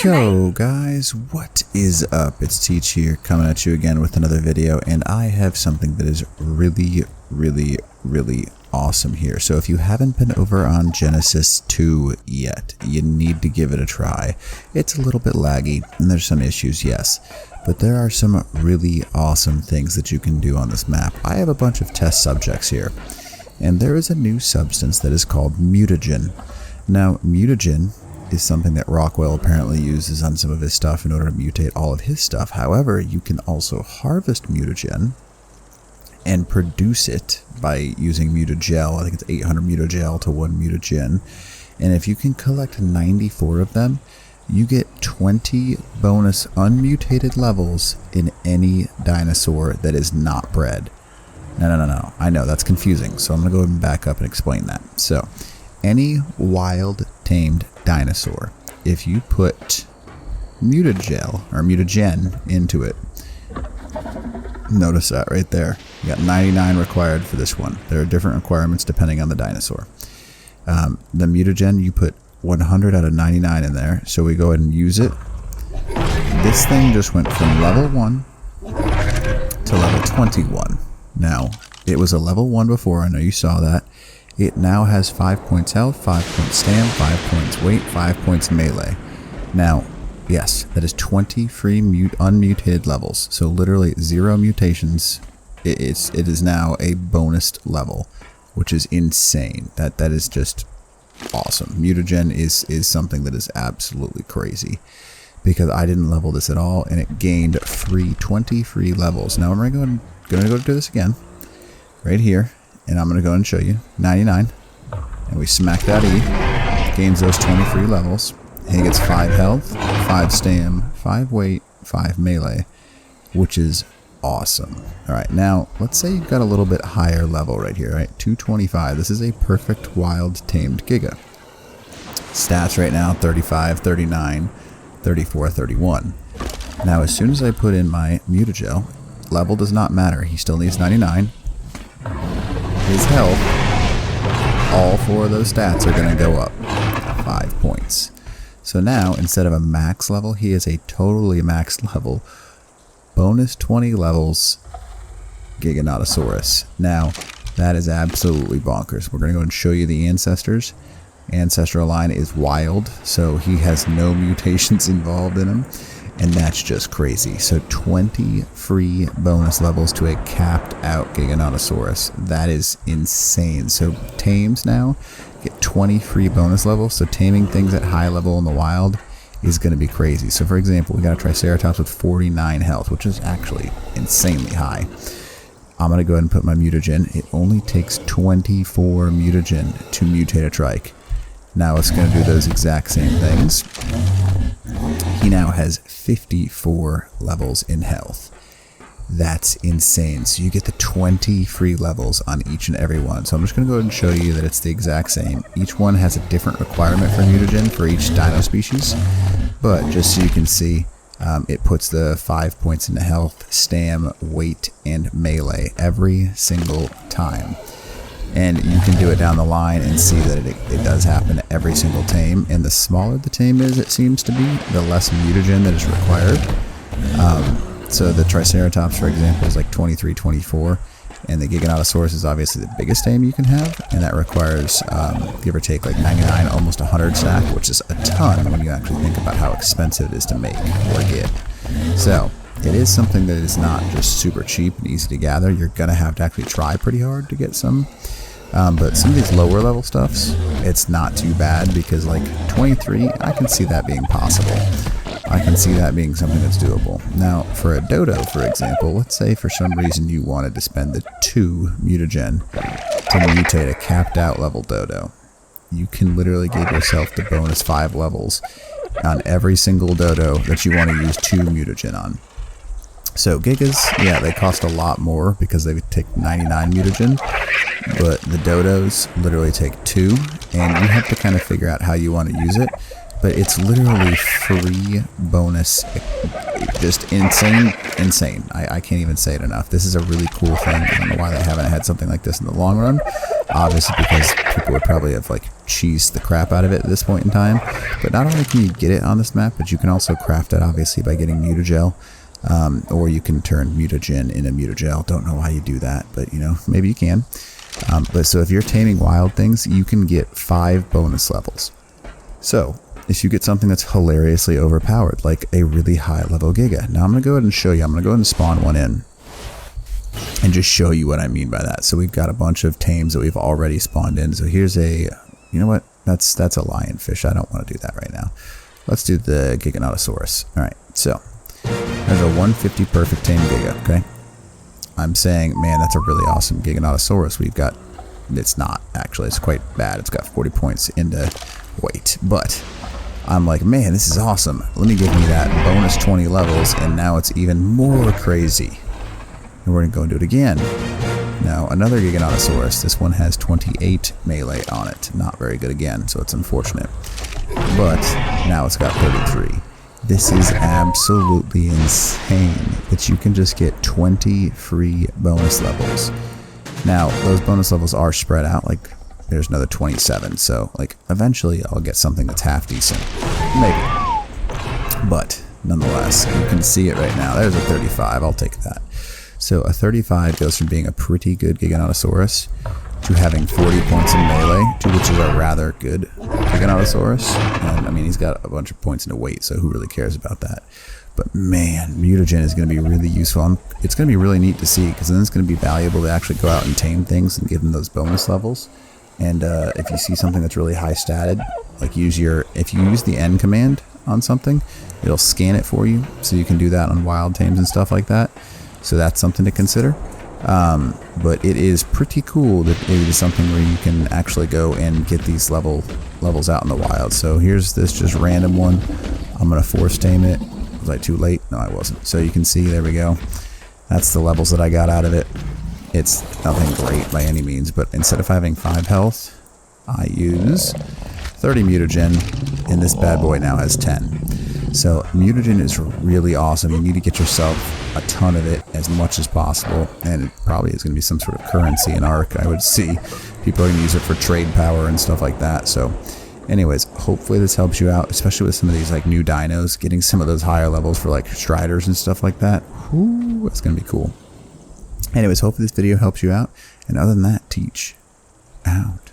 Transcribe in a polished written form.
Yo guys, what is up? It's Teach here coming at you again with another video, and I have something that is really awesome here. So if you haven't been over on Genesis 2 yet, you need to give it a try. It's a little bit laggy and there's some issues, yes, but there are some really awesome things that you can do on this map. I have a bunch of test subjects here, and there is a new substance that is called mutagen. Now, mutagen is something that Rockwell apparently uses on some of his stuff in order to mutate all of his stuff. However, you can also harvest mutagen and produce it by using mutagel. I think it's 800 mutagel to 1 mutagen. And if you can collect 94 of them, you get 20 bonus unmutated levels in any dinosaur that is not bred. No. I know that's confusing, so I'm going to go ahead and back up and explain that. So, any wild tamed dinosaur, if you put mutagel or mutagen into it, notice that right there, you got 99 required for this one. There are different requirements depending on the dinosaur. The mutagen, you put 100 out of 99 in there, so we go ahead and use it. This thing just went from level 1 to level 21. Now, it was a level 1 before, I know you saw that. It now has 5 points health, 5 points stam, 5 points weight, 5 points melee. Now, yes, that is 20 free unmutated levels. So literally 0 mutations. It is now a bonus level, which is insane. That is just awesome. Mutagen is something that is absolutely crazy, because I didn't level this at all, and it gained 20 free levels. Now I'm going to go do this again, right here. And I'm going to go and show you 99, and we smack that E, gains those 20 free levels, and he gets 5 health, 5 stam, 5 weight, 5 melee, which is awesome. Alright, now let's say you've got a little bit higher level right here, right? 225. This is a perfect wild tamed Giga. Stats right now 35, 39, 34, 31. Now as soon as I put in my mutagel, level does not matter. He still needs 99. His health, all 4 of those stats are going to go up 5 points. So now, instead of a max level, he is a totally max level, bonus 20 levels Giganotosaurus. Now, that is absolutely bonkers. We're going to go and show you the ancestors. Ancestral line is wild, so he has no mutations involved in him. And that's just crazy. So 20 free bonus levels to a capped out Giganotosaurus. That is insane. So tames now get 20 free bonus levels. So taming things at high level in the wild is going to be crazy. So for example, we got a Triceratops with 49 health, which is actually insanely high. I'm going to go ahead and put my mutagen. It only takes 24 mutagen to mutate a trike. Now it's going to do those exact same things. He now has 54 levels in health. That's insane. So you get the 20 free levels on each and every one. So I'm just going to go ahead and show you that it's the exact same. Each one has a different requirement for mutagen for each dino species. But just so you can see, it puts the 5 points into health, stam, weight, and melee every single time. And you can do it down the line and see that it does happen every single tame. And the smaller the tame is, it seems to be, the less mutagen that is required. So the Triceratops, for example, is like 23, 24. And the Giganotosaurus is obviously the biggest tame you can have. And that requires, give or take, like 99, almost 100 stack, which is a ton when you actually think about how expensive it is to make or get. So it is something that is not just super cheap and easy to gather. You're going to have to actually try pretty hard to get some. But some of these lower level stuffs, it's not too bad, because like 23, I can see that being possible. I can see that being something that's doable. Now, for a dodo, for example, let's say for some reason you wanted to spend the 2 mutagen to mutate a capped out level dodo. You can literally give yourself the bonus 5 levels on every single dodo that you want to use 2 mutagen on. So Gigas, yeah, they cost a lot more because they take 99 mutagen, but the dodos literally take 2, and you have to kind of figure out how you want to use it. But it's literally free bonus, just insane. I can't even say it enough. This is a really cool thing. I don't know why they haven't had something like this in the long run, obviously because people would probably have like cheesed the crap out of it at this point in time. But not only can you get it on this map, but you can also craft it obviously by getting mutagel, or you can turn mutagen into mutagel. Don't know how you do that, but you know, maybe you can. But so if you're taming wild things, you can get 5 bonus levels. So if you get something that's hilariously overpowered, like a really high level Giga. Now I'm going to go ahead and show you. I'm going to go ahead and spawn one in and just show you what I mean by that. So we've got a bunch of tames that we've already spawned in. So here's a, you know what? That's a lionfish. I don't want to do that right now. Let's do the Giganotosaurus. All right. So there's a 150 perfect tame Giga. Okay. I'm saying, man, that's a really awesome Giganotosaurus. We've got, it's not actually, it's quite bad. It's got 40 points into weight, but I'm like, man, this is awesome. Let me give me that bonus 20 levels, and now it's even more crazy. And we're going to go and do it again. Now, another Giganotosaurus. This one has 28 melee on it. Not very good again, so it's unfortunate. But now it's got 33. This is absolutely insane that you can just get 20 free bonus levels. Now, those bonus levels are spread out, like there's another 27, so like eventually I'll get something that's half decent. Maybe. But nonetheless, you can see it right now. There's a 35, I'll take that. So a 35 goes from being a pretty good Giganotosaurus to having 40 points in melee, to which is a rather good Giganotosaurus. And I mean, he's got a bunch of points into weight, so who really cares about that? But man, mutagen is going to be really useful. It's going to be really neat to see, because then it's going to be valuable to actually go out and tame things and give them those bonus levels. And if you see something that's really high statted, like if you use the N command on something, it'll scan it for you, so you can do that on wild tames and stuff like that. So that's something to consider. But it is pretty cool that it is something where you can actually go and get these levels out in the wild. So here's this just random one. I'm going to force tame it. Was I too late? No, I wasn't. So you can see, there we go. That's the levels that I got out of it. It's nothing great by any means, but instead of having 5 health, I use 30 mutagen, and this bad boy now has 10. So mutagen is really awesome. You need to get yourself a ton of it, as much as possible, and it probably is going to be some sort of currency in Ark. I would see people are going to use it for trade power and stuff like that. So anyways, hopefully this helps you out, especially with some of these like new dinos, getting some of those higher levels for like striders and stuff like that. Ooh, it's going to be cool. Anyways, hopefully this video helps you out, and other than that, teach out.